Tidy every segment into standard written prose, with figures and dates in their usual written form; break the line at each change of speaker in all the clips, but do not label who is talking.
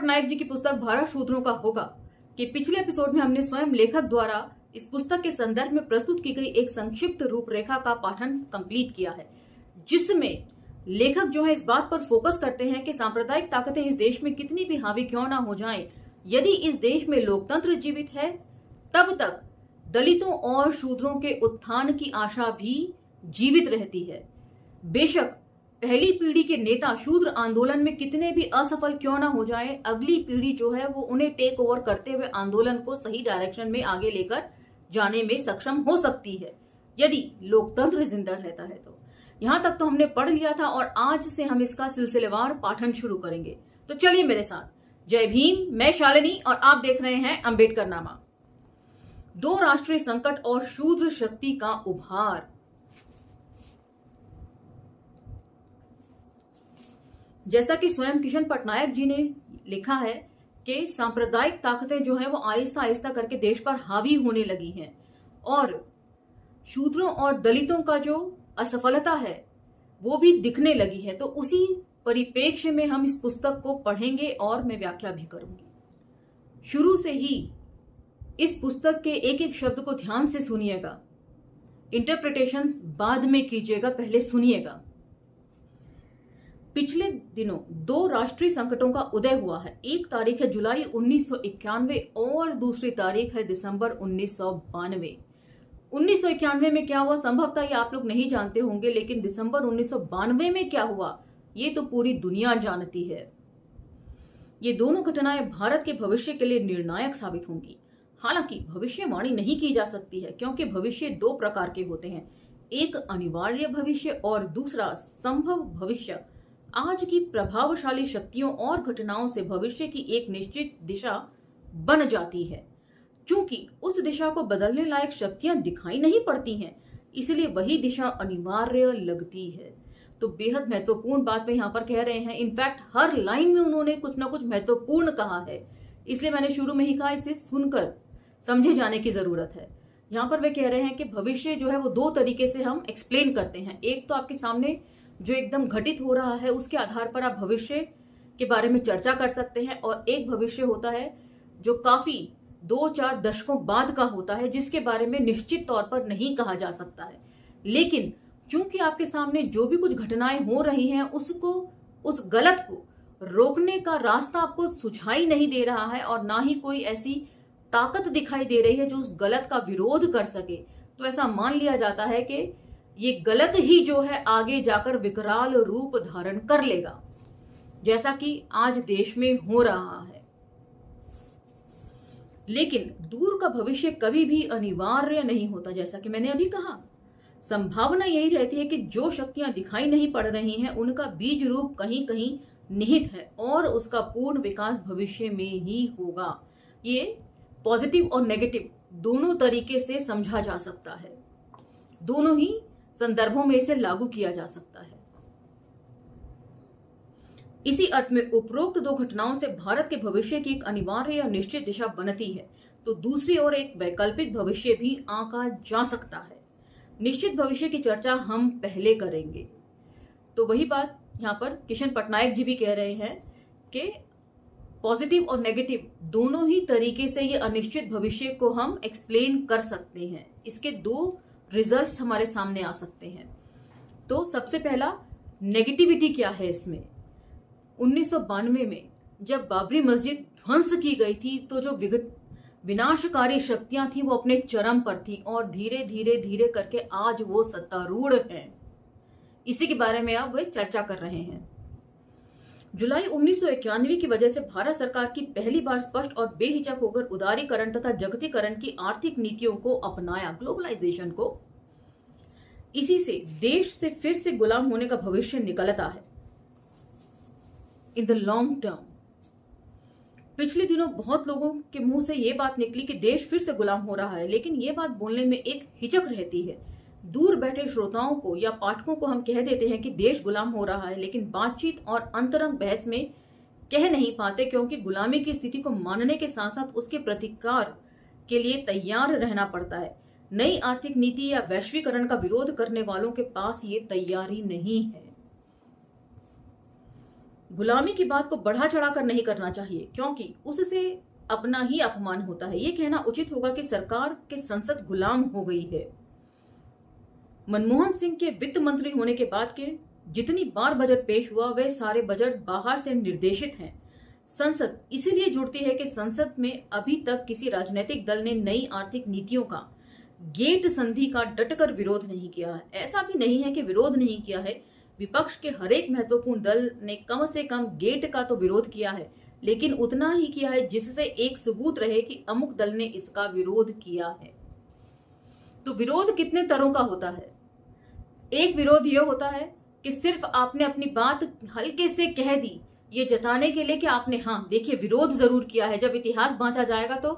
पटनायक जी की पुस्तक भारत शूद्रों का होगा कि पिछले एपिसोड में हमने स्वयं लेखक द्वारा इस पुस्तक के संदर्भ में प्रस्तुत की गई एक संक्षिप्त रूपरेखा का पाठन कंप्लीट किया है, जिसमें लेखक जो है इस बात पर फोकस करते हैं कि सांप्रदायिक ताकतें इस देश में कितनी भी हावी क्यों ना हो जाएं, यदि इस देश में लोकतंत्र जीवित है तब तक दलितों और शूद्रों के उत्थान की आशा भी जीवित रहती है। बेशक पहली पीढ़ी के नेता शूद्र आंदोलन में कितने भी असफल क्यों ना हो जाए, अगली पीढ़ी जो है वो उन्हें टेक ओवर करते हुए आंदोलन को सही डायरेक्शन में आगे लेकर जाने में सक्षम हो सकती है, यदि लोकतंत्र जिंदा रहता है। तो यहां तक तो हमने पढ़ लिया था और आज से हम इसका सिलसिलेवार पाठन शुरू करेंगे। तो चलिए मेरे साथ। जय भीम, मैं शालिनी और आप देख रहे हैं अंबेडकर नामा। दो राष्ट्रीय संकट और शूद्र शक्ति का उभार। जैसा कि स्वयं किशन पटनायक जी ने लिखा है कि सांप्रदायिक ताकतें जो है वो आहिस्ता आहिस्ता करके देश पर हावी होने लगी हैं और शूद्रों और दलितों का जो असफलता है वो भी दिखने लगी है। तो उसी परिप्रेक्ष्य में हम इस पुस्तक को पढ़ेंगे और मैं व्याख्या भी करूंगी। शुरू से ही इस पुस्तक के एक एक शब्द को ध्यान से सुनिएगा, इंटरप्रिटेशंस बाद में कीजिएगा, पहले सुनिएगा। पिछले दिनों दो राष्ट्रीय संकटों का उदय हुआ है। एक तारीख है जुलाई 1991 और दूसरी तारीख है दिसंबर 1992। 1991 में क्या हुआ संभवतः ये आप लोग नहीं जानते होंगे, लेकिन दिसंबर 1992 में क्या हुआ ये तो पूरी दुनिया जानती है। ये दोनों घटनाएं भारत के भविष्य के लिए निर्णायक साबित होंगी। हालांकि भविष्यवाणी नहीं की जा सकती है क्योंकि भविष्य दो प्रकार के होते हैं, एक अनिवार्य भविष्य और दूसरा संभव भविष्य। आज की प्रभावशाली शक्तियों और घटनाओं से भविष्य की एक निश्चित दिशा बन जाती है। चूंकि उस दिशा को बदलने लायक शक्तियां दिखाई नहीं पड़ती हैं, इसलिए वही दिशा अनिवार्य लगती है। तो बेहद महत्वपूर्ण बात में यहाँ पर कह रहे हैं। इनफैक्ट हर लाइन में उन्होंने कुछ ना कुछ महत्वपूर्ण कहा है, इसलिए मैंने शुरू में ही कहा इसे सुनकर समझे जाने की जरूरत है। यहाँ पर वे कह रहे हैं कि भविष्य जो है वो दो तरीके से हम एक्सप्लेन करते हैं। एक तो आपके सामने जो एकदम घटित हो रहा है उसके आधार पर आप भविष्य के बारे में चर्चा कर सकते हैं, और एक भविष्य होता है जो काफी 2-4 दशकों बाद का होता है, जिसके बारे में निश्चित तौर पर नहीं कहा जा सकता है। लेकिन चूंकि आपके सामने जो भी कुछ घटनाएं हो रही हैं उसको, उस गलत को रोकने का रास्ता आपको सुझाई नहीं दे रहा है और ना ही कोई ऐसी ताकत दिखाई दे रही है जो उस गलत का विरोध कर सके, तो ऐसा मान लिया जाता है कि ये गलत ही जो है आगे जाकर विकराल रूप धारण कर लेगा, जैसा कि आज देश में हो रहा है। लेकिन दूर का भविष्य कभी भी अनिवार्य नहीं होता। जैसा कि मैंने अभी कहा, संभावना यही रहती है कि जो शक्तियां दिखाई नहीं पड़ रही हैं उनका बीज रूप कहीं कहीं निहित है और उसका पूर्ण विकास भविष्य में ही होगा। ये पॉजिटिव और नेगेटिव दोनों तरीके से समझा जा सकता है, दोनों ही संदर्भों में इसे लागू किया जा सकता है। इसी अर्थ में उपरोक्त दो घटनाओं से भारत के भविष्य की एक अनिवार्य या निश्चित दिशा बनती है, तो दूसरी ओर एक वैकल्पिक भविष्य भी आंका जा सकता है। निश्चित भविष्य की चर्चा हम पहले करेंगे। तो वही बात यहाँ पर किशन पटनायक जी भी कह रहे हैं कि पॉजिटिव और नेगेटिव दोनों ही तरीके से ये अनिश्चित भविष्य को हम एक्सप्लेन कर सकते हैं। इसके दो रिजल्ट्स हमारे सामने आ सकते हैं। तो सबसे पहला, नेगेटिविटी क्या है इसमें। 1992 में जब बाबरी मस्जिद ध्वंस की गई थी तो जो विनाशकारी शक्तियां थी वो अपने चरम पर थी और धीरे धीरे धीरे करके आज वो सत्तारूढ़ हैं। इसी के बारे में अब वे चर्चा कर रहे हैं। जुलाई 1991 की वजह से भारत सरकार की पहली बार स्पष्ट और बेहिचक होकर उदारीकरण तथा जगतीकरण की आर्थिक नीतियों को अपनाया, ग्लोबलाइजेशन को। इसी से देश से फिर से गुलाम होने का भविष्य निकलता है इन द लॉन्ग टर्म। पिछले दिनों बहुत लोगों के मुंह से ये बात निकली कि देश फिर से गुलाम हो रहा है, लेकिन ये बात बोलने में एक हिचक रहती है। दूर बैठे श्रोताओं को या पाठकों को हम कह देते हैं कि देश गुलाम हो रहा है, लेकिन बातचीत और अंतरंग बहस में कह नहीं पाते क्योंकि गुलामी की स्थिति को मानने के साथ साथ उसके प्रतिकार के लिए तैयार रहना पड़ता है। नई आर्थिक नीति या वैश्वीकरण का विरोध करने वालों के पास ये तैयारी नहीं है। गुलामी की बात को बढ़ा चढ़ाकर नहीं करना चाहिए, क्योंकि उससे अपना ही अपमान होता है। ये कहना उचित होगा कि सरकार के संसद गुलाम हो गई है। मनमोहन सिंह के वित्त मंत्री होने के बाद के जितनी बार बजट पेश हुआ, वह सारे बजट बाहर से निर्देशित हैं। संसद इसीलिए जुड़ती है कि संसद में अभी तक किसी राजनीतिक दल ने नई आर्थिक नीतियों का, गेट संधि का डटकर विरोध नहीं किया है। ऐसा भी नहीं है कि विरोध नहीं किया है, विपक्ष के हर एक महत्वपूर्ण दल ने कम से कम गेट का तो विरोध किया है, लेकिन उतना ही किया है जिससे एक सबूत रहे कि अमुक दल ने इसका विरोध किया है। तो विरोध कितने तरह का होता है? एक विरोध यह होता है कि सिर्फ आपने अपनी बात हल्के से कह दी, ये जताने के लिए कि आपने हाँ देखिए विरोध जरूर किया है। जब इतिहास बांचा जाएगा तो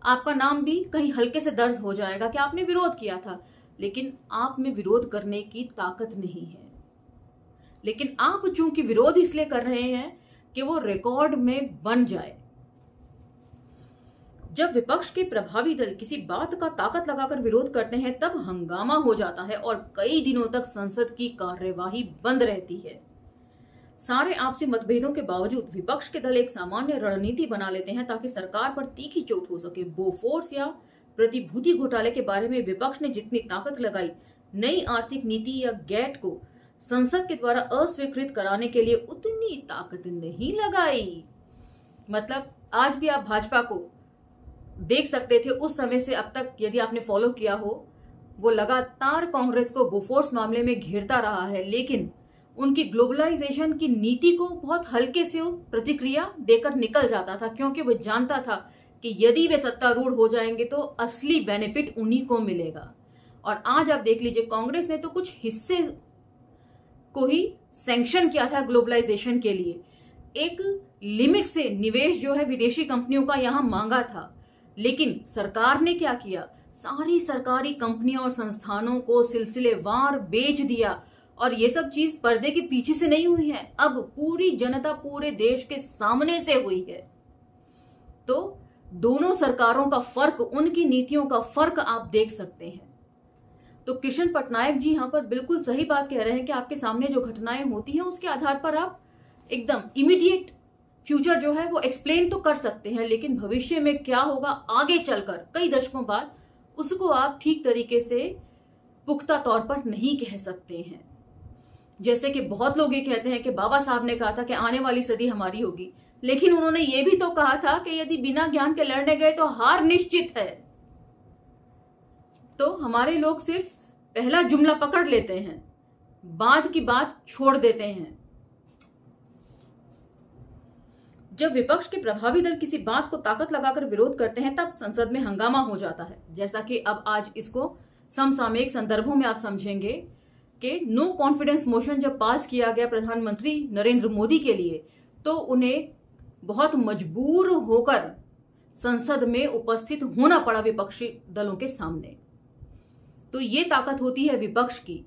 आपका नाम भी कहीं हल्के से दर्ज हो जाएगा कि आपने विरोध किया था, लेकिन आप में विरोध करने की ताकत नहीं है। लेकिन आप चूंकि विरोध इसलिए कर रहे हैं कि वो रिकॉर्ड में बन जाए। जब विपक्ष के प्रभावी दल किसी बात का ताकत लगाकर विरोध करते हैं, तब हंगामा हो जाता है और कई दिनों तक संसद की कार्यवाही बंद रहती है। सारे आपसी मतभेदों के बावजूद विपक्ष के दल एक सामान्य रणनीति बना लेते हैं ताकि सरकार पर तीखी चोट हो सके। बोफोर्स या प्रतिभूति घोटाले के बारे में विपक्ष ने जितनी ताकत लगाई, नई आर्थिक नीति या गैट को संसद के द्वारा अस्वीकृत कराने के लिए उतनी ताकत नहीं लगाई। मतलब आज भी आप भाजपा को देख सकते थे, उस समय से अब तक यदि आपने फॉलो किया हो, वो लगातार कांग्रेस को बोफोर्स मामले में घेरता रहा है, लेकिन उनकी ग्लोबलाइजेशन की नीति को बहुत हल्के से प्रतिक्रिया देकर निकल जाता था, क्योंकि वो जानता था कि यदि वे सत्तारूढ़ हो जाएंगे तो असली बेनिफिट उन्हीं को मिलेगा। और आज आप देख लीजिए, कांग्रेस ने तो कुछ हिस्से को ही सैंक्शन किया था ग्लोबलाइजेशन के लिए। एक लिमिट से निवेश जो है विदेशी कंपनियों का यहां मांगा था, लेकिन सरकार ने क्या किया, सारी सरकारी कंपनियों और संस्थानों को सिलसिलेवार बेच दिया। और ये सब चीज पर्दे के पीछे से नहीं हुई है, अब पूरी जनता पूरे देश के सामने से हुई है। तो दोनों सरकारों का फर्क, उनकी नीतियों का फर्क आप देख सकते हैं। तो किशन पटनायक जी यहां पर बिल्कुल सही बात कह रहे हैं कि आपके सामने जो घटनाएं होती हैं उसके आधार पर आप एकदम इमीडिएट फ्यूचर जो है वो एक्सप्लेन तो कर सकते हैं, लेकिन भविष्य में क्या होगा आगे चलकर कई दशकों बाद, उसको आप ठीक तरीके से पुख्ता तौर पर नहीं कह सकते हैं। जैसे कि बहुत लोग ये कहते हैं कि बाबा साहब ने कहा था कि आने वाली सदी हमारी होगी, लेकिन उन्होंने ये भी तो कहा था कि यदि बिना ज्ञान के लड़ने गए तो हार निश्चित है। तो हमारे लोग सिर्फ पहला जुमला पकड़ लेते हैं, बाद की बात छोड़ देते हैं। जब विपक्ष के प्रभावी दल किसी बात को ताकत लगाकर विरोध करते हैं, तब संसद में हंगामा हो जाता है। जैसा कि अब आज इसको समसामयिक संदर्भों में आप समझेंगे कि नो कॉन्फिडेंस मोशन जब पास किया गया प्रधानमंत्री नरेंद्र मोदी के लिए, तो उन्हें बहुत मजबूर होकर संसद में उपस्थित होना पड़ा विपक्षी दलों के सामने। तो ये ताकत होती है विपक्ष की।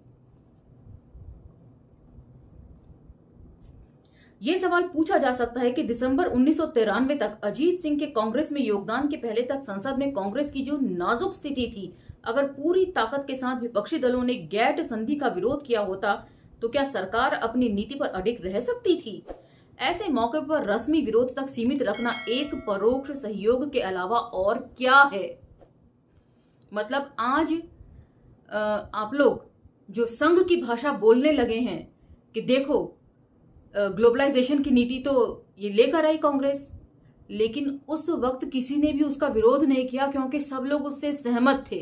यह सवाल पूछा जा सकता है कि दिसंबर 1993 तक अजीत सिंह के कांग्रेस में योगदान के पहले तक संसद में कांग्रेस की जो नाजुक स्थिति थी, अगर पूरी ताकत के साथ विपक्षी दलों ने गैट संधि का विरोध किया होता तो क्या सरकार अपनी नीति पर अडिग रह सकती थी? ऐसे मौके पर रस्मी विरोध तक सीमित रखना एक परोक्ष सहयोग के अलावा और क्या है? मतलब आज आप लोग जो संघ की भाषा बोलने लगे हैं कि देखो ग्लोबलाइजेशन की नीति तो ये लेकर आई कांग्रेस, लेकिन उस वक्त किसी ने भी उसका विरोध नहीं किया क्योंकि सब लोग उससे सहमत थे।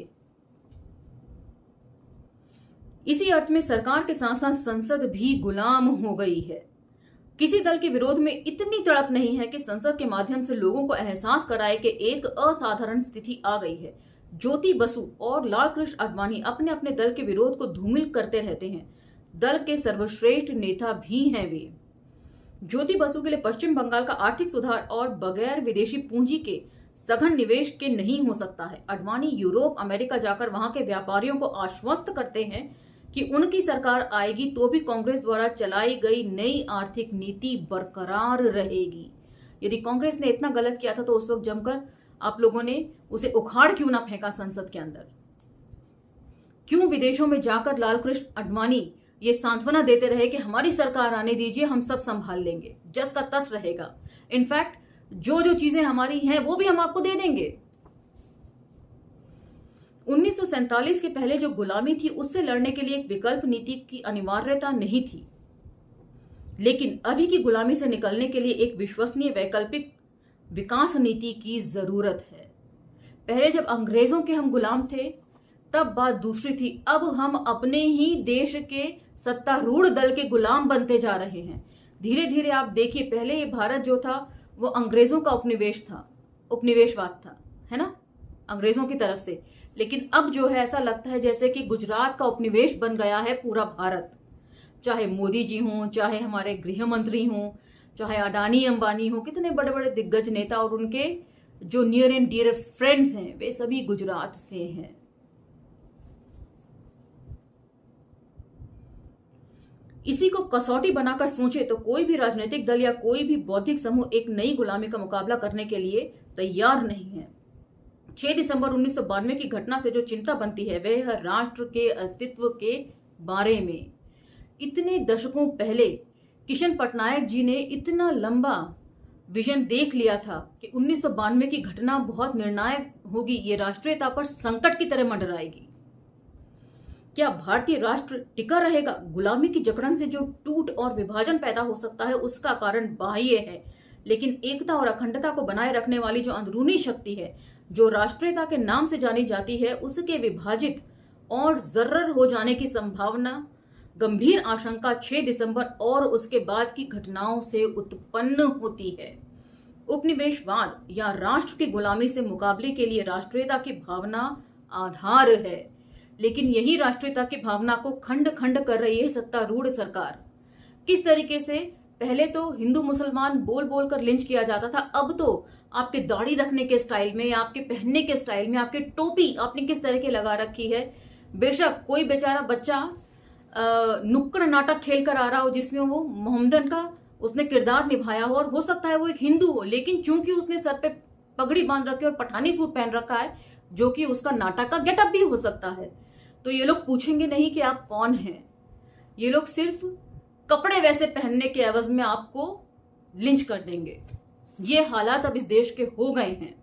इसी अर्थ में सरकार के साथ साथ संसद भी गुलाम हो गई है। किसी दल के विरोध में इतनी तड़प नहीं है कि संसद के माध्यम से लोगों को एहसास कराए कि एक असाधारण स्थिति आ गई है। ज्योति बसु और लाल कृष्ण आडवाणी अपने अपने दल के विरोध को धूमिल करते रहते हैं। दल के सर्वश्रेष्ठ नेता भी हैं वे। ज्योति बसु के लिए पश्चिम बंगाल का आर्थिक सुधार और बगैर विदेशी पूंजी के सघन निवेश के नहीं हो सकता है। आडवाणी यूरोप अमेरिका जाकर वहां के व्यापारियों को आश्वस्त करते हैं कि उनकी सरकार आएगी तो भी कांग्रेस द्वारा चलाई गई नई आर्थिक नीति बरकरार रहेगी। यदि कांग्रेस ने इतना गलत किया था तो उस वक्त जमकर आप लोगों ने उसे उखाड़ क्यों ना फेंका संसद के अंदर? क्यों विदेशों में जाकर लाल कृष्ण आडवाणी ये सांत्वना देते रहे कि हमारी सरकार आने दीजिए, हम सब संभाल लेंगे, जस का तस रहेगा। इनफैक्ट जो जो चीजें हमारी हैं वो भी हम आपको दे देंगे। 1947 के पहले जो गुलामी थी उससे लड़ने के लिए एक विकल्प नीति की अनिवार्यता नहीं थी, लेकिन अभी की गुलामी से निकलने के लिए एक विश्वसनीय वैकल्पिक विकास नीति की जरूरत है। पहले जब अंग्रेजों के हम गुलाम थे तब बात दूसरी थी, अब हम अपने ही देश के सत्तारूढ़ दल के गुलाम बनते जा रहे हैं। धीरे धीरे आप देखिए, पहले ये भारत जो था वो अंग्रेजों का उपनिवेशवाद था, है ना, अंग्रेजों की तरफ से। लेकिन अब जो है ऐसा लगता है जैसे कि गुजरात का उपनिवेश बन गया है पूरा भारत। चाहे मोदी जी हों, चाहे हमारे गृह मंत्री हों, चाहे अडानी अंबानी हो, कितने बड़े बड़े दिग्गज नेता और उनके जो नियर एंड डियर फ्रेंड्स हैं वे सभी गुजरात से हैं। इसी को कसौटी बनाकर सोचे तो कोई भी राजनीतिक दल या कोई भी बौद्धिक समूह एक नई गुलामी का मुकाबला करने के लिए तैयार नहीं है। 6 दिसंबर 1992 की घटना से जो चिंता बनती है वह है राष्ट्र के अस्तित्व के बारे में। इतने दशकों पहले किशन पटनायक जी ने इतना लंबा विजन देख लिया था कि 1992 की घटना बहुत निर्णायक होगी, ये राष्ट्रीयता पर संकट की तरह मंडराएगी। क्या भारतीय राष्ट्र टिका रहेगा? गुलामी की जकड़न से जो टूट और विभाजन पैदा हो सकता है उसका कारण बाह्य है, लेकिन एकता और अखंडता को बनाए रखने वाली जो अंदरूनी शक्ति है, जो राष्ट्रीयता के नाम से जानी जाती है, उसके विभाजित और जर्रर हो जाने की संभावना, गंभीर आशंका 6 दिसंबर और उसके बाद की घटनाओं से उत्पन्न होती है। उपनिवेशवाद या राष्ट्र की गुलामी से मुकाबले के लिए राष्ट्रीयता की भावना आधार है, लेकिन यही राष्ट्रीयता की भावना को खंड खंड कर रही है सत्तारूढ़ सरकार। किस तरीके से? पहले तो हिंदू मुसलमान बोल बोल कर लिंच किया जाता था, अब तो आपके दाढ़ी रखने के स्टाइल में या आपके पहनने के स्टाइल में, आपकी टोपी आपने किस तरह की लगा रखी है। बेशक कोई बेचारा बच्चा नुक्कड़ नाटक खेल कर आ रहा हो जिसमें वो मोहम्मदन का उसने किरदार निभाया हो, और हो सकता है वो एक हिंदू हो, लेकिन चूंकि उसने सर पे पगड़ी बांध रखी और पठानी सूट पहन रखा है जो कि उसका नाटक का गेटअप भी हो सकता है, तो ये लोग पूछेंगे नहीं कि आप कौन हैं। ये लोग सिर्फ कपड़े वैसे पहनने के एवज में आपको लिंच कर देंगे। ये हालात अब इस देश के हो गए हैं।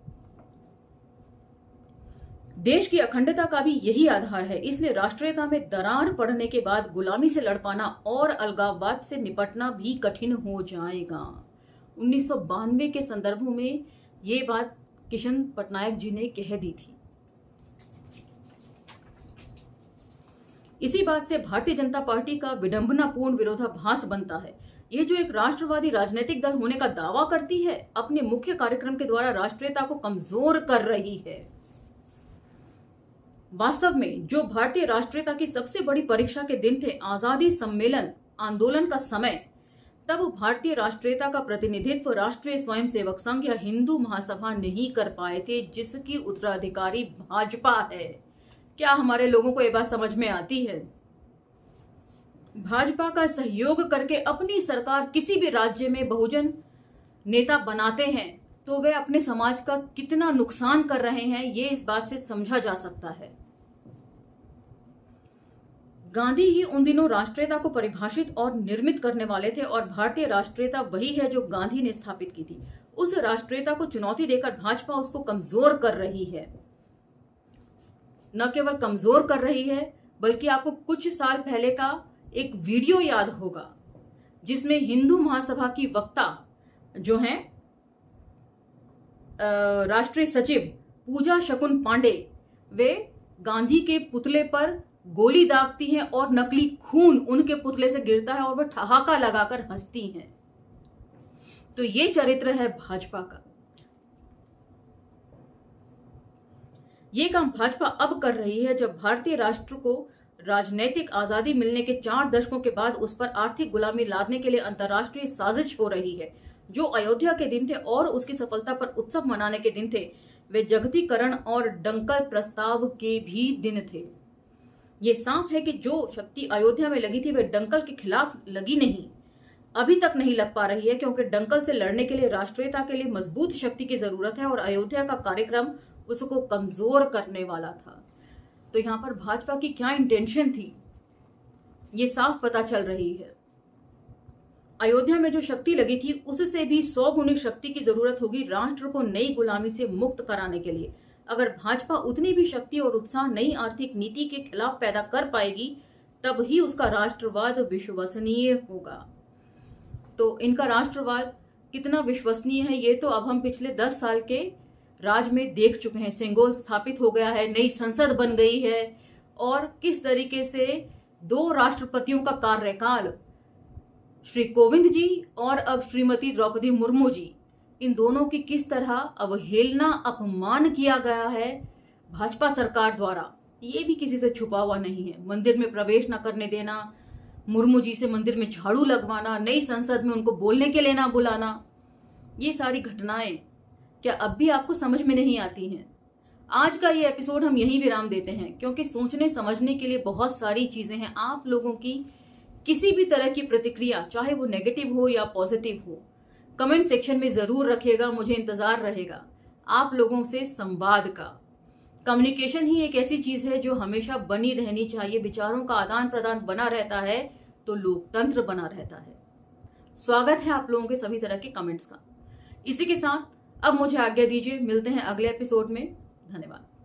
देश की अखंडता का भी यही आधार है, इसलिए राष्ट्रीयता में दरार पड़ने के बाद गुलामी से लड़ पाना और अलगाववाद से निपटना भी कठिन हो जाएगा। 1992 के संदर्भ में ये बात किशन पटनायक जी ने कह दी थी। इसी बात से भारतीय जनता पार्टी का विडंबनापूर्ण विरोधाभास बनता है। यह जो एक राष्ट्रवादी राजनीतिक दल होने का दावा करती है, अपने मुख्य कार्यक्रम के द्वारा राष्ट्रीयता को कमजोर कर रही है। वास्तव में जो भारतीय राष्ट्रीयता की सबसे बड़ी परीक्षा के दिन थे, आजादी सम्मेलन आंदोलन का समय, तब भारतीय राष्ट्रीयता का प्रतिनिधित्व राष्ट्रीय स्वयंसेवक संघ या हिंदू महासभा नहीं कर पाए थे, जिसकी उत्तराधिकारी भाजपा है। क्या हमारे लोगों को यह बात समझ में आती है? भाजपा का सहयोग करके अपनी सरकार किसी भी राज्य में बहुजन नेता बनाते हैं तो वे अपने समाज का कितना नुकसान कर रहे हैं, ये इस बात से समझा जा सकता है। गांधी ही उन दिनों राष्ट्रीयता को परिभाषित और निर्मित करने वाले थे, और भारतीय राष्ट्रीयता वही है जो गांधी ने स्थापित की थी। उस राष्ट्रीयता को चुनौती देकर भाजपा उसको कमजोर कर रही है। न केवल कमजोर कर रही है, बल्कि आपको कुछ साल पहले का एक वीडियो याद होगा जिसमें हिंदू महासभा की वक्ता जो हैं राष्ट्रीय सचिव पूजा शकुन पांडे, वे गांधी के पुतले पर गोली दागती हैं और नकली खून उनके पुतले से गिरता है और वह ठहाका लगाकर हंसती हैं। तो ये चरित्र है भाजपा का। ये काम भाजपा अब कर रही है जब भारतीय राष्ट्र को राजनीतिक आजादी मिलने के 4 दशकों के बाद उस पर आर्थिक गुलामी लादने के लिए अंतर्राष्ट्रीय साजिश हो रही है। जो अयोध्या के दिन थे और उसकी सफलता पर उत्सव मनाने के दिन थे, वे जगतीकरण और डंकल प्रस्ताव के भी दिन थे। ये साफ है कि जो शक्ति अयोध्या में लगी थी वे डंकल के खिलाफ लगी नहीं, अभी तक नहीं लग पा रही है, क्योंकि डंकल से लड़ने के लिए राष्ट्रीयता के लिए मजबूत शक्ति की जरूरत है और अयोध्या का कार्यक्रम उसको कमजोर करने वाला था। तो यहां पर भाजपा की क्या इंटेंशन थी? ये साफ पता चल रही है। अयोध्या में जो शक्ति लगी थी उससे भी 100 गुनी शक्ति की जरूरत होगी राष्ट्र को नई गुलामी से मुक्त कराने के लिए। अगर भाजपा उतनी भी शक्ति और उत्साह नई आर्थिक नीति के खिलाफ पैदा कर पाएगी तब ही उसका राष्ट्रवाद विश्वसनीय होगा। तो इनका राष्ट्रवाद कितना विश्वसनीय है ये तो अब हम पिछले 10 साल के राज में देख चुके हैं। सेंगोल स्थापित हो गया है, नई संसद बन गई है और किस तरीके से 2 राष्ट्रपतियों का कार्यकाल, श्री कोविंद जी और अब श्रीमती द्रौपदी मुर्मू जी, इन दोनों की किस तरह अवहेलना, अपमान किया गया है भाजपा सरकार द्वारा, ये भी किसी से छुपा हुआ नहीं है। मंदिर में प्रवेश न करने देना, मुर्मू जी से मंदिर में झाड़ू लगवाना, नई संसद में उनको बोलने के लिए ना बुलाना, ये सारी घटनाएं क्या अब भी आपको समझ में नहीं आती हैं? आज का ये एपिसोड हम यहीं विराम देते हैं क्योंकि सोचने समझने के लिए बहुत सारी चीजें हैं। आप लोगों की किसी भी तरह की प्रतिक्रिया, चाहे वो नेगेटिव हो या पॉजिटिव हो, कमेंट सेक्शन में जरूर रखिएगा। मुझे इंतजार रहेगा आप लोगों से संवाद का। कम्युनिकेशन ही एक ऐसी चीज है जो हमेशा बनी रहनी चाहिए। विचारों का आदान प्रदान बना रहता है तो लोकतंत्र बना रहता है। स्वागत है आप लोगों के सभी तरह के कमेंट्स का। इसी के साथ अब मुझे आज्ञा दीजिए, मिलते हैं अगले एपिसोड में। धन्यवाद।